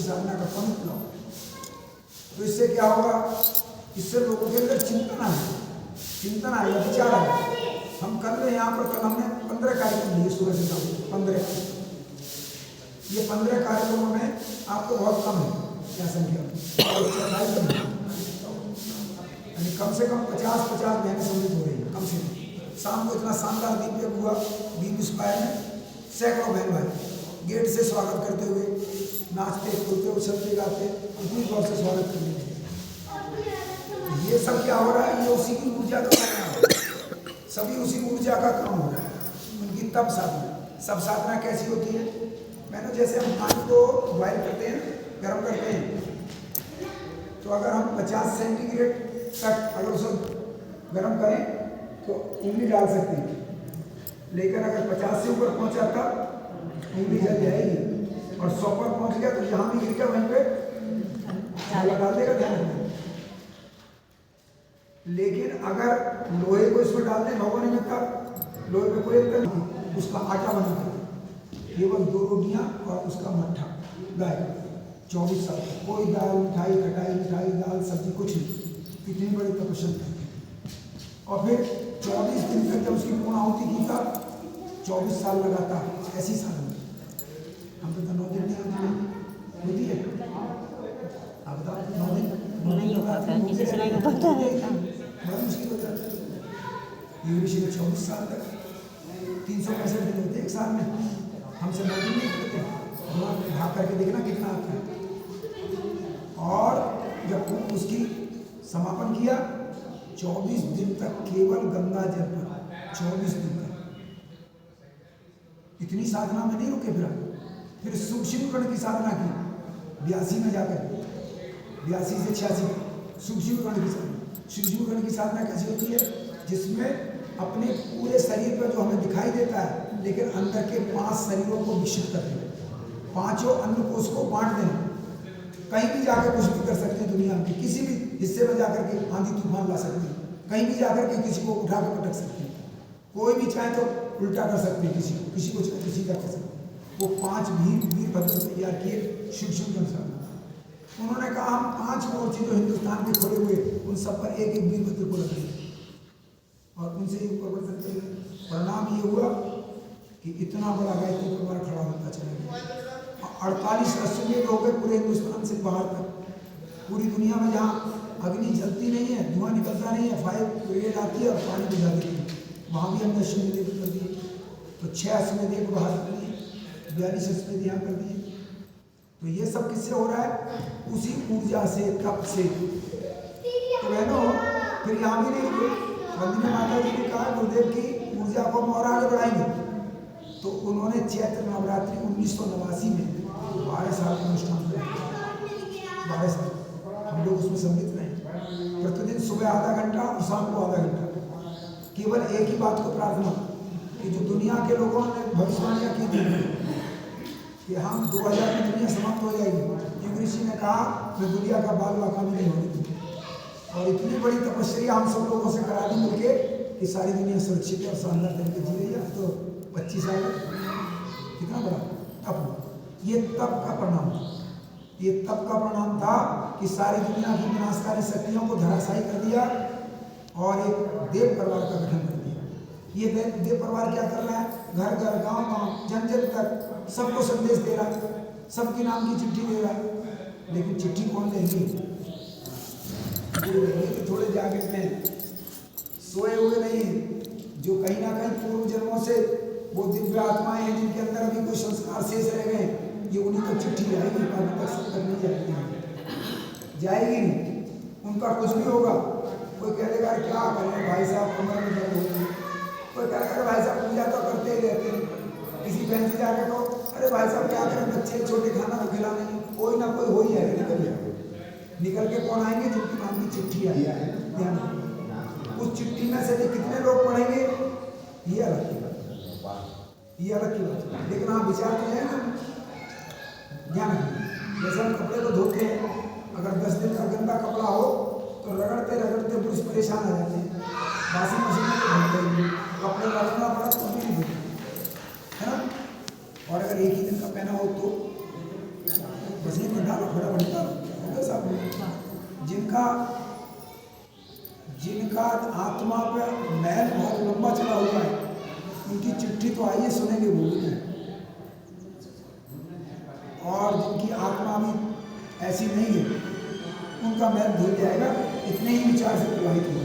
साधना का पंथ लाओ। तो इससे क्या होगा, इससे लोगों के अंदर चिंतन आएगा, विचार आएगा। हम कर रहे हैं यहाँ पर, कल हमने 15 कार्यक्रम लिए सुबह से शाम, 15। ये 15 कार्यक्रमों में आपको बहुत कम है क्या संख्या, यानी कम से कम 50 बहनें सम्मिलित हो रही है कम से कम। शाम को इतना शानदार दीप यज्ञ हुआ दीप स्क्वायर में, सैकड़ों बहन भाई गेट से स्वागत करते हुए, नाचते कूदते उछलते गाते इतनी गौर से स्वागत करने लगे। ये सब क्या हो रहा है, ये उसी की ऊर्जा का काम है, सभी उसी ऊर्जा का काम हो रहा है, उनकी तप साधना। सब साधना कैसी होती है, मैंने जैसे हम पानी को बॉयल करते हैं, गर्म करते हैं, तो अगर हम 50 सेंटीग्रेड तक अगर उसे गर्म करें तो उंगली डाल सकते हैं, लेकिन अगर 50 से ऊपर पहुंचा तब उंगली जल जाएगी, और 100 पर पहुंच गया तो जहां भी गिर गया वहीं पे डाल देगा, ध्यान रखना। लेकिन अगर लोहे को इसमें डाल दें भगोने में, तब लोहे पे कोई अंतर नहीं, उसका आटा बना कर केवल 2 रोटियां और उसका मट्ठा गाय 24 साल, कोई दाल मिठाई खटाई मिठाई दाल सब्जी कुछ नहीं। कितनी बड़ी तपस्या करती है। और फिर 24 दिन तक जब उसकी पूर्णाहुति की था, 24 साल लगातार ऐसी साधना। हम तो 9 दिन नहीं होती है, आप बताओ 9 दिन नहीं हो पाता, किसी से नहीं हो पाता है, बड़ा मुश्किल होता है। ये ऋषि 24 साल तक 365 दिन होते एक साल में, हमसे 9 दिन नहीं करते, भाग करके देखना कितना आता है। और जब उसकी समापन किया 24 दिन तक केवल गंगा जल पर, 24 दिन तक इतनी साधना में नहीं रुके। फिर सूक्ष्म कण की साधना की 82 में जाकर, 82 से 86 सूक्ष्म कण की साधना। सूक्ष्म कण की साधना कैसी होती है, जिसमें अपने पूरे शरीर पर जो हमें दिखाई देता है, लेकिन अंदर के 5 शरीरों को विकसित कर देना, 5 अन्नकोश को बांट देना। कहीं भी जाकर कुछ भी कर सकते हैं, दुनिया के किसी भी हिस्से में जाकर के आंधी तूफान ला सकते हैं, कहीं भी जाकर के किसी को उठा के पटक सकते हैं, कोई भी चाहे तो उल्टा कर सकते हैं, किसी को चाहे तो सीधा कर सकते हैं। वो 5 वीरभद्र तैयार किए सूक्ष्म कण साधना। उन्होंने कहा हम 5 मोर्चे जो हिंदुस्तान के खोले हुए उन सब पर एक वीरभद्र को रखेंगे, और उनसे ही प्रवर्तन करेंगे। परिणाम ये हुआ कि इतना बड़ा गायत्री परिवार खड़ा होता चला गया। 48 अश्वमेध हो गए पूरे हिंदुस्तान से बाहर तक। पूरी दुनिया में जहाँ अग्नि जलती नहीं है, धुआं निकलता नहीं है, फायर ब्रिगेड आती है और पानी बुझा देती है, वहाँ भी हमने अश्वमेध कर दिए। तो 6 अश्वमेध बाहर कर दिए, 42 अश्वमेध यहाँ कर दिए। तो ये सब किससे हो रहा है, उसी ऊर्जा से, तप से। तो बहनों फिर यहाँ भी नहीं रुके, वंदना माता जी ने कहा गुरुदेव की ऊर्जा को हम और आगे बढ़ाएंगे। तो उन्होंने चैत्र नवरात्रि 1989 में 12 साल का अनुष्ठान किया। 12 साल हम लोग उसमें सम्मिलित रहे। प्रतिदिन सुबह आधा घंटा और शाम को आधा घंटा, केवल एक ही बात को प्रार्थना कि जो दुनिया के लोगों ने भविष्यवाणियाँ की थी कि हम 2000 में दुनिया समाप्त हो जाएगी, युग ऋषि ने कहा मैं दुनिया का बाल वाकामी नहीं होने दूँगा। और इतनी बड़ी तपस्या हम सब लोगों से करा दी मिलके कि सारी दुनिया सुरक्षित और शानदार तरीके जी रही है। तो 25 साल कितना बड़ा तप, ये तप का परिणाम था। ये तप का परिणाम था कि सारी दुनिया की विनाशकारी शक्तियों को धराशायी कर दिया और एक देव परिवार का गठन कर दिया। ये देव परिवार क्या कर रहा है, घर घर गांव गांव जन जन तक सबको संदेश दे रहा है, सबके नाम की चिट्ठी दे रहा है। लेकिन चिट्ठी कौन देंगे, थोड़े जागृत में सोए हुए नहीं, जो कहीं ना कहीं पूर्व जन्मों से वो दिव्य आत्माएं हैं जिनके अंदर अभी कोई संस्कार शेष रह गए, ये उन्हीं तक चिट्ठी जाएगी, अभी तक सब तक नहीं जाएगी नहीं। उनका कुछ भी होगा, कोई कह देगा क्या करें भाई साहब कमर में दर्द होगी, कोई कहेगा भाई साहब पूजा तो करते ही रहते हैं, किसी बहन से जाकर कहो अरे भाई साहब क्या करें बच्चे छोटे खाना तो खिलाने, कोई ना कोई हो ही जाएगा, निकल के कौन आएंगे जिनकी नाम की चिट्ठी आई है। उस चिट्ठी में से कितने लोग पढ़ेंगे ये अलग की बात, ये अलग की बात। लेकिन आप विचार तो है ना, ज्ञान जैसे हम कपड़े को धोते हैं, अगर 10 दिन का गंदा कपड़ा हो तो रगड़ते रगड़ते पुरुष परेशान हो जाते हैं, वाशिंग मशीन में धोते हैं, कपड़े रगड़ना पड़ा तो भी नहीं धोते है ना। और अगर एक ही दिन का पहना हो तो पसीने में डालो, फटाफट निकालो साहब। जिनका आत्मा पे मैल बहुत लंबा चला हुआ है, उनकी चिट्ठी तो आइए सुनेंगे वो भी नहीं। और जिनकी आत्मा भी ऐसी नहीं है, उनका मैल धुल जाएगा। इतने ही विचार से प्रभावित हो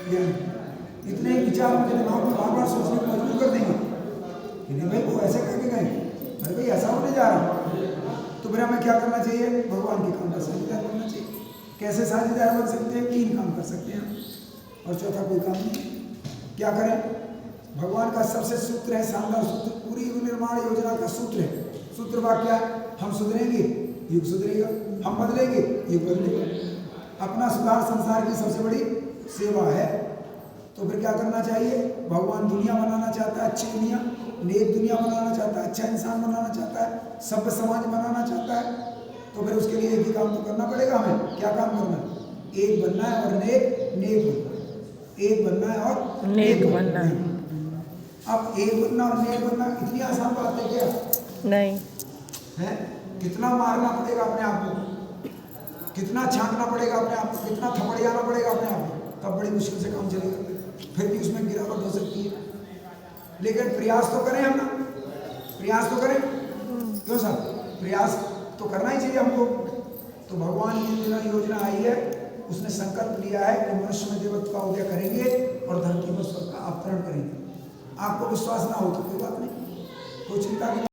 जाएगा, इतने ही विचार उनके दिमाग में बार बार सोचने को मजबूर कर देंगे कि भाई वो ऐसे करके गए, अरे भाई ऐसा होने जा रहा। तो फिर हमें क्या करना चाहिए? भगवान के काम का साझेदार बनना चाहिए। कैसे साझेदार बन सकते हैं? 3 काम कर सकते हैं, और चौथा कोई काम नहीं। क्या करें? भगवान का सबसे सूत्र है, शानदार सूत्र, पूरी निर्माण योजना का सूत्र है। सूत्र वाक्य है, हम सुधरेंगे युग सुधरेगा, हम बदलेंगे युग बदलेगा। अपना सुधार संसार की सबसे बड़ी सेवा है। तो फिर क्या करना चाहिए? भगवान दुनिया बनाना चाहता है, अच्छी दुनिया, नेक दुनिया बनाना चाहता है, अच्छा इंसान बनाना चाहता है, सभ्य समाज बनाना चाहता है। तो फिर उसके लिए एक ही काम तो करना पड़ेगा हमें। क्या काम करना है? एक बनना है और नेक बनना है। एक बनना है और नेक बनना है। अब एक बनना और नेक बनना इतनी आसान बात है क्या? नहीं है। कितना मारना पड़ेगा अपने आप को, कितना छांटना पड़ेगा अपने आप को, कितना थपड़ियाना पड़ेगा अपने आप को, तब बड़ी मुश्किल से काम चलेगा। फिर भी उसमें गिरावट हो सकती है, लेकिन प्रयास तो करें हम ना, प्रयास तो करें। क्यों साहब? प्रयास तो करना ही चाहिए हमको। तो भगवान की योजना आई है, उसने संकल्प लिया है कि मनुष्य में देवत्व का उदय करेंगे और धरती पर स्वर्ग का अवतरण करेंगे। आपको विश्वास ना हो तो कोई बात नहीं, कोई चिंता नहीं।